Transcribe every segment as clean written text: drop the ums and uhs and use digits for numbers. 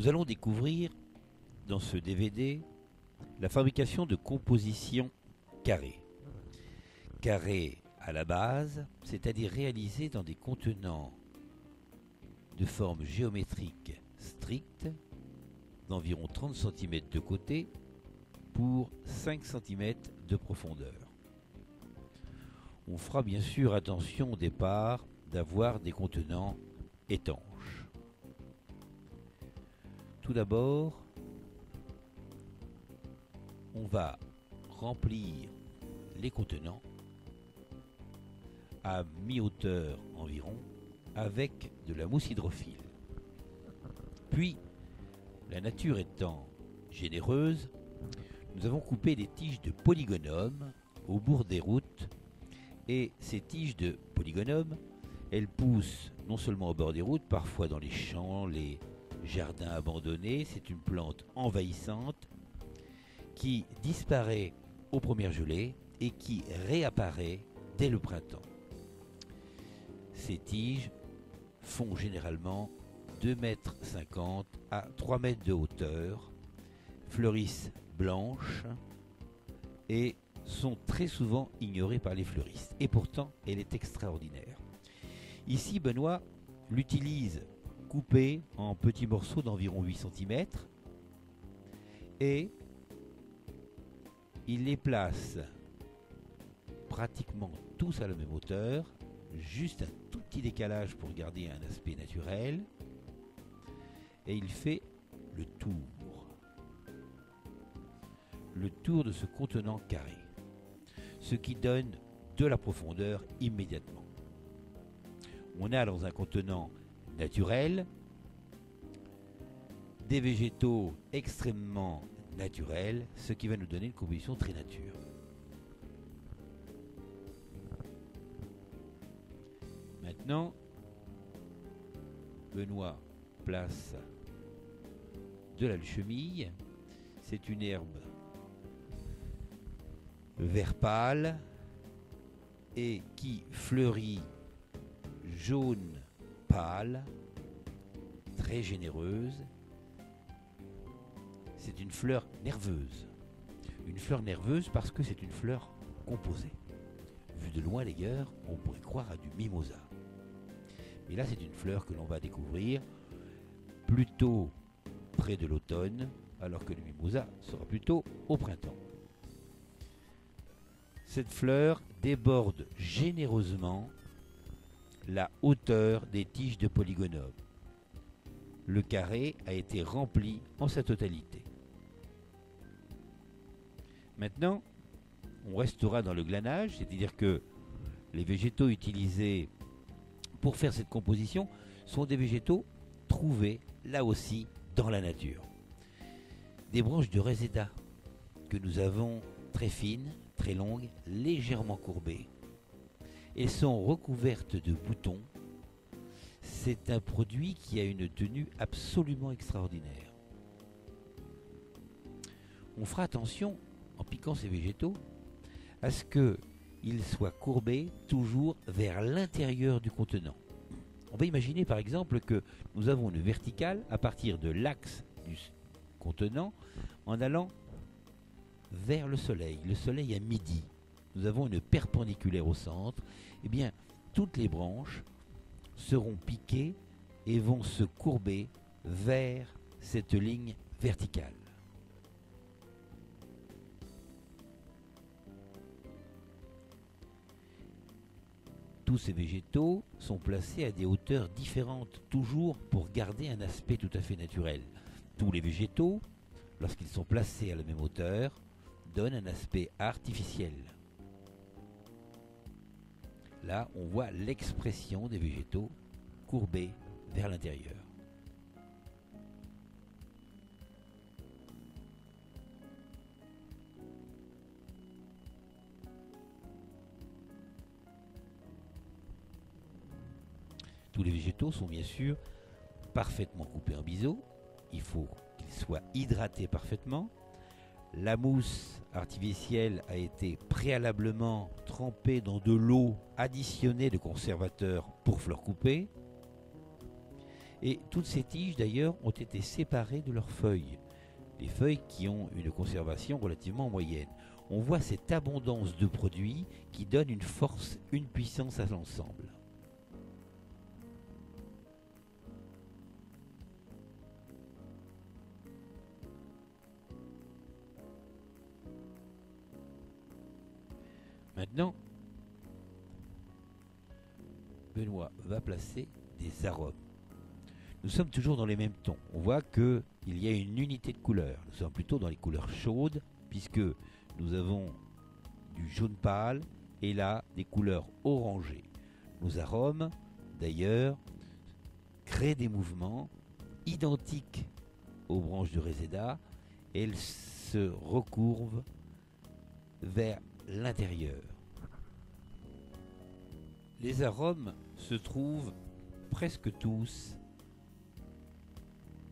allons découvrir dans ce DVD la fabrication de compositions carrées. Carrées à la base, c'est-à-dire réalisées dans des contenants de forme géométrique stricte d'environ 30 cm de côté pour 5 cm de profondeur. On fera bien sûr attention au départ d'avoir des contenants étanches. Tout d'abord, on va remplir les contenants à mi-hauteur environ avec de la mousse hydrophile. Puis, la nature étant généreuse, nous avons coupé des tiges de polygonum au bord des routes, et ces tiges de polygonum, elles poussent non seulement au bord des routes, parfois dans les champs, les jardins abandonnés. C'est une plante envahissante qui disparaît aux premières gelées et qui réapparaît dès le printemps. Ces tiges font généralement 2,50 m à 3 mètres de hauteur, fleurissent blanches et sont très souvent ignorées par les fleuristes. Et pourtant, elle est extraordinaire. Ici, Benoît l'utilise coupée en petits morceaux d'environ 8 cm et il les place pratiquement tous à la même hauteur, juste un tout petit décalage pour garder un aspect naturel, et il fait le tour de ce contenant carré, ce qui donne de la profondeur immédiatement. On a dans un contenant naturel des végétaux extrêmement naturels, ce qui va nous donner une composition très nature. Maintenant, Benoît place de l'alchemille. C'est une herbe vert pâle et qui fleurit jaune pâle, très généreuse. C'est une fleur nerveuse. Une fleur nerveuse parce que c'est une fleur composée. Vu de loin d'ailleurs, on pourrait croire à du mimosa. Mais là, c'est une fleur que l'on va découvrir plutôt près de l'automne, alors que le mimosa sera plutôt au printemps. Cette fleur déborde généreusement la hauteur des tiges de polygonum. Le carré a été rempli en sa totalité. Maintenant, on restera dans le glanage, c'est-à-dire que les végétaux utilisés pour faire cette composition sont des végétaux trouvés là aussi dans la nature. Des branches de réséda que nous avons très fines, très longues, légèrement courbées. Elles sont recouvertes de boutons. C'est un produit qui a une tenue absolument extraordinaire. On fera attention, en piquant ces végétaux, à ce qu'ils soient courbés toujours vers l'intérieur du contenant. On va imaginer par exemple que nous avons une verticale à partir de l'axe du contenant en allant vers le soleil à midi. Nous avons une perpendiculaire au centre. Eh bien, toutes les branches seront piquées et vont se courber vers cette ligne verticale. Tous ces végétaux sont placés à des hauteurs différentes, toujours pour garder un aspect tout à fait naturel. Tous les végétaux, lorsqu'ils sont placés à la même hauteur, donnent un aspect artificiel. Là, on voit l'expression des végétaux courbés vers l'intérieur. Tous les végétaux sont bien sûr parfaitement coupés en biseau. Il faut qu'ils soient hydratés parfaitement. La mousse artificielle a été préalablement trempée dans de l'eau additionnée de conservateurs pour fleurs coupées. Et toutes ces tiges d'ailleurs ont été séparées de leurs feuilles. Les feuilles qui ont une conservation relativement moyenne. On voit cette abondance de produits qui donne une force, une puissance à l'ensemble. Maintenant, Benoît va placer des arômes. Nous sommes toujours dans les mêmes tons. On voit qu'il y a une unité de couleurs. Nous sommes plutôt dans les couleurs chaudes, puisque nous avons du jaune pâle et là des couleurs orangées. Nos arômes, d'ailleurs, créent des mouvements identiques aux branches de Reseda. Elles se recourbent vers l'intérieur. Les arômes se trouvent presque tous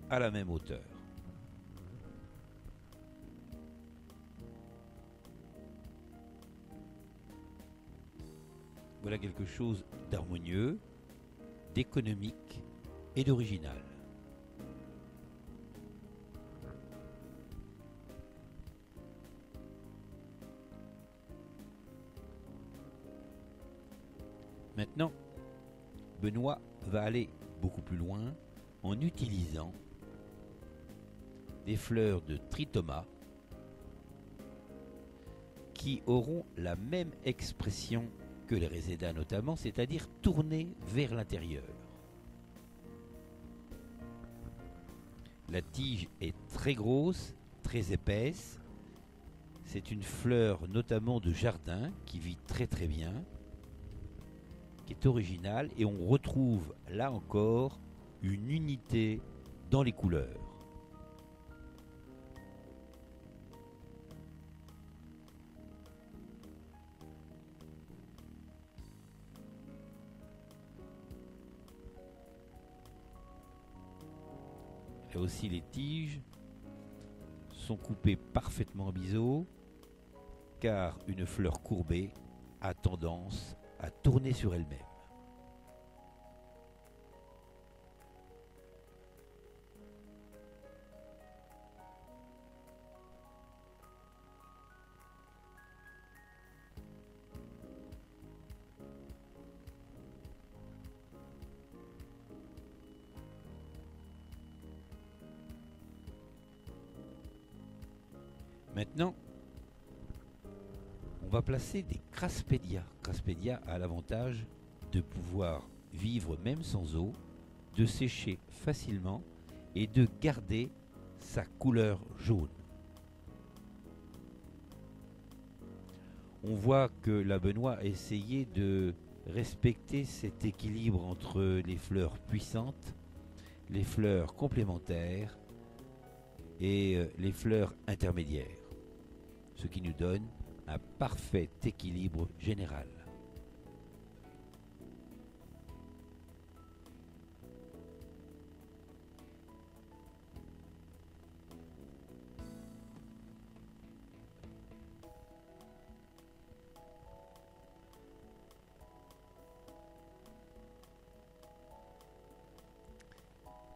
à la même hauteur. Voilà quelque chose d'harmonieux, d'économique et d'original. Maintenant, Benoît va aller beaucoup plus loin en utilisant des fleurs de tritoma qui auront la même expression que les Reseda notamment, c'est-à-dire tournées vers l'intérieur. La tige est très grosse, très épaisse. C'est une fleur notamment de jardin qui vit très très bien, qui est originale, et on retrouve là encore une unité dans les couleurs. Là aussi les tiges sont coupées parfaitement en biseau, car une fleur courbée a tendance à tourner sur elle-même. Maintenant, on va placer des Craspedia. Craspedia a l'avantage de pouvoir vivre même sans eau, de sécher facilement et de garder sa couleur jaune. On voit que la Benoît a essayé de respecter cet équilibre entre les fleurs puissantes, les fleurs complémentaires et les fleurs intermédiaires, ce qui nous donne un parfait équilibre général.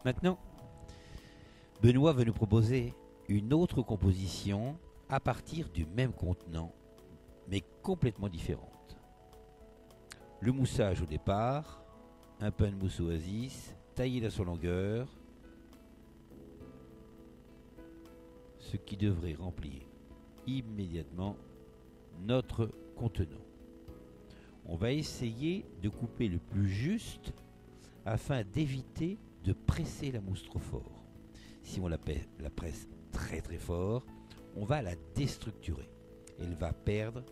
Maintenant, Benoît veut nous proposer une autre composition à partir du même contenant, mais complètement différente. Le moussage au départ, un pain de mousse oasis, taillé à son longueur, ce qui devrait remplir immédiatement notre contenant. On va essayer de couper le plus juste afin d'éviter de presser la mousse trop fort. Si on la presse très très fort, on va la déstructurer. Elle va perdre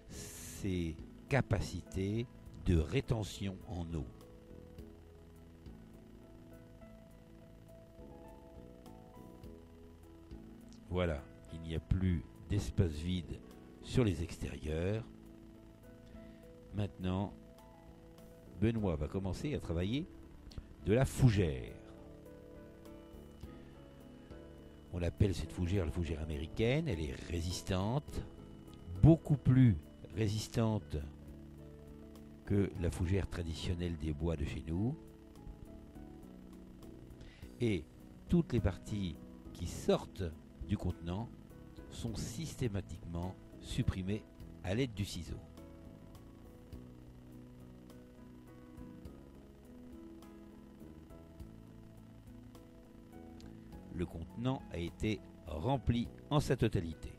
ses capacités de rétention en eau. Voilà, il n'y a plus d'espace vide sur les extérieurs. Maintenant, Benoît va commencer à travailler de la fougère. On appelle cette fougère la fougère américaine. Elle est résistante, beaucoup plus résistante que la fougère traditionnelle des bois de chez nous. Et toutes les parties qui sortent du contenant sont systématiquement supprimées à l'aide du ciseau. Le contenant a été rempli en sa totalité.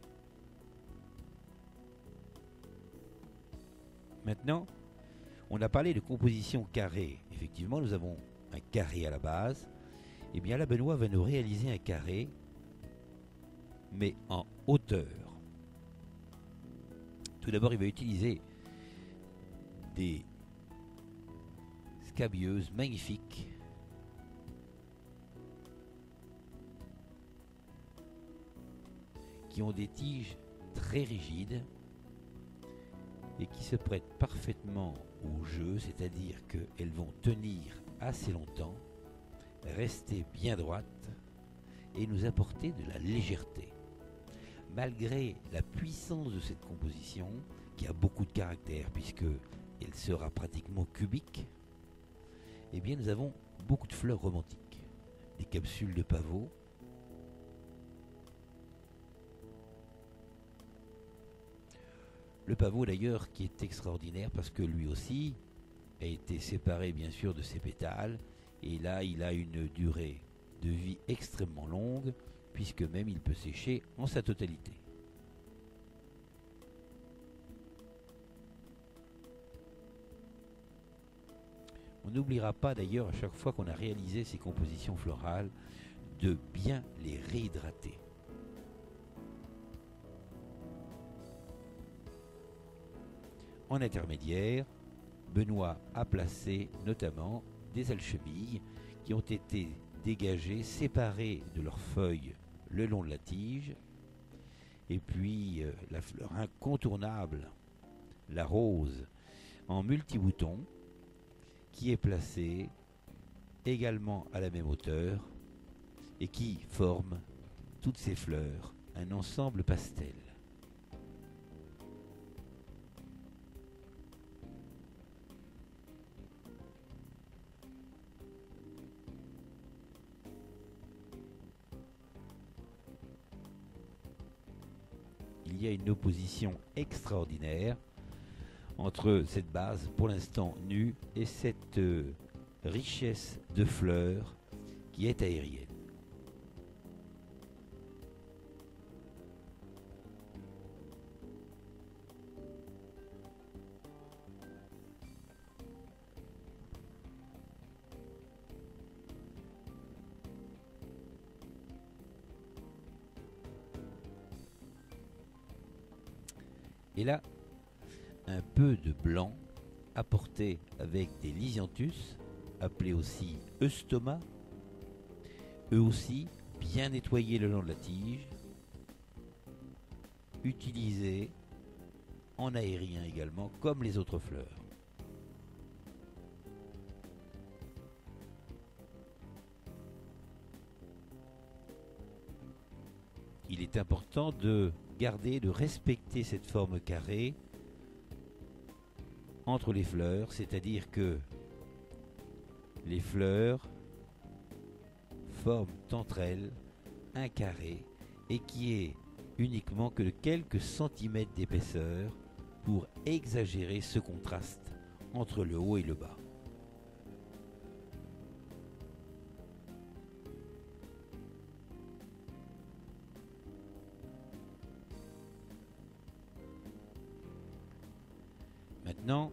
Maintenant, on a parlé de composition carrée. Effectivement, nous avons un carré à la base. Et bien là, Benoît va nous réaliser un carré, mais en hauteur. Tout d'abord, il va utiliser des scabieuses magnifiques qui ont des tiges très rigides et qui se prêtent parfaitement au jeu, c'est-à-dire qu'elles vont tenir assez longtemps, rester bien droites et nous apporter de la légèreté. Malgré la puissance de cette composition, qui a beaucoup de caractère puisqu'elle sera pratiquement cubique, eh bien nous avons beaucoup de fleurs romantiques, des capsules de pavot, le pavot d'ailleurs qui est extraordinaire parce que lui aussi a été séparé bien sûr de ses pétales et là il a une durée de vie extrêmement longue puisque même il peut sécher en sa totalité. On n'oubliera pas d'ailleurs à chaque fois qu'on a réalisé ces compositions florales de bien les réhydrater. En intermédiaire, Benoît a placé notamment des alchemilles qui ont été dégagées, séparées de leurs feuilles le long de la tige. Et puis la fleur incontournable, la rose en multibouton, qui est placée également à la même hauteur et qui forme toutes ces fleurs un ensemble pastel. Il y a une opposition extraordinaire entre cette base pour l'instant nue et cette richesse de fleurs qui est aérienne. Et là, un peu de blanc apporté avec des Lisianthus, appelés aussi Eustoma, eux aussi bien nettoyés le long de la tige, utilisés en aérien également, comme les autres fleurs. Il est important de garder, de respecter cette forme carrée entre les fleurs, c'est-à-dire que les fleurs forment entre elles un carré et qui est uniquement que de quelques centimètres d'épaisseur pour exagérer ce contraste entre le haut et le bas. Maintenant,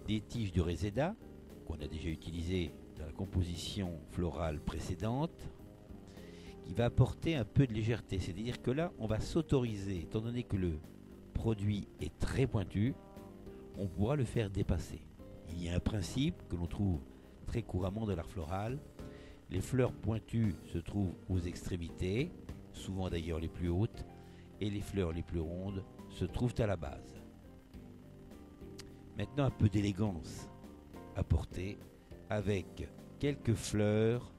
des tiges de Reseda, qu'on a déjà utilisées dans la composition florale précédente, qui va apporter un peu de légèreté. C'est-à-dire que là, on va s'autoriser, étant donné que le produit est très pointu, on pourra le faire dépasser. Il y a un principe que l'on trouve très couramment dans l'art floral. Les fleurs pointues se trouvent aux extrémités, souvent d'ailleurs les plus hautes, et les fleurs les plus rondes se trouvent à la base. Maintenant, un peu d'élégance apportée avec quelques fleurs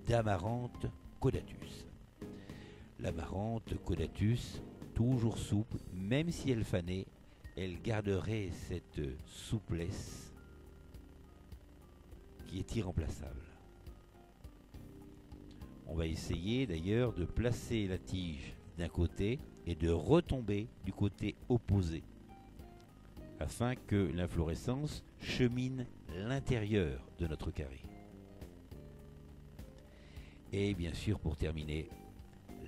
d'Amarante caudatus. L'Amarante caudatus, toujours souple, même si elle fanait, elle garderait cette souplesse qui est irremplaçable. On va essayer d'ailleurs de placer la tige d'un côté et de retomber du côté opposé afin que l'inflorescence chemine l'intérieur de notre carré. Et bien sûr, pour terminer,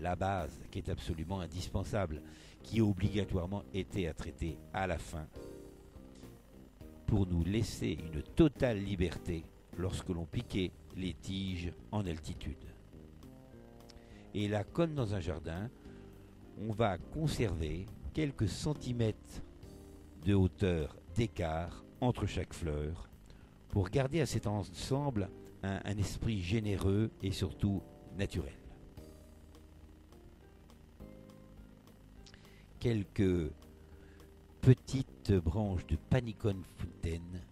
la base qui est absolument indispensable, qui obligatoirement était à traiter à la fin pour nous laisser une totale liberté lorsque l'on piquait les tiges en altitude. Et là, comme dans un jardin, on va conserver quelques centimètres de hauteur d'écart entre chaque fleur pour garder à cet ensemble un esprit généreux et surtout naturel. Quelques petites branches de Panicum Fountaine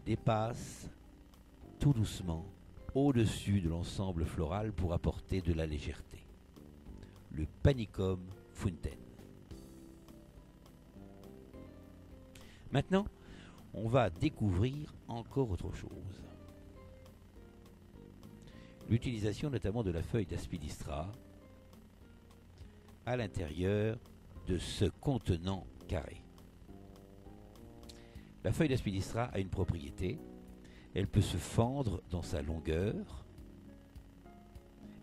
dépassent tout doucement au-dessus de l'ensemble floral pour apporter de la légèreté. Le Panicum Fountaine. Maintenant, on va découvrir encore autre chose. L'utilisation notamment de la feuille d'Aspidistra à l'intérieur de ce contenant carré. La feuille d'Aspidistra a une propriété, elle peut se fendre dans sa longueur,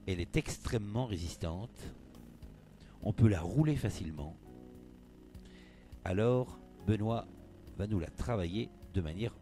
elle est extrêmement résistante, on peut la rouler facilement. Alors, Benoît va nous la travailler de manière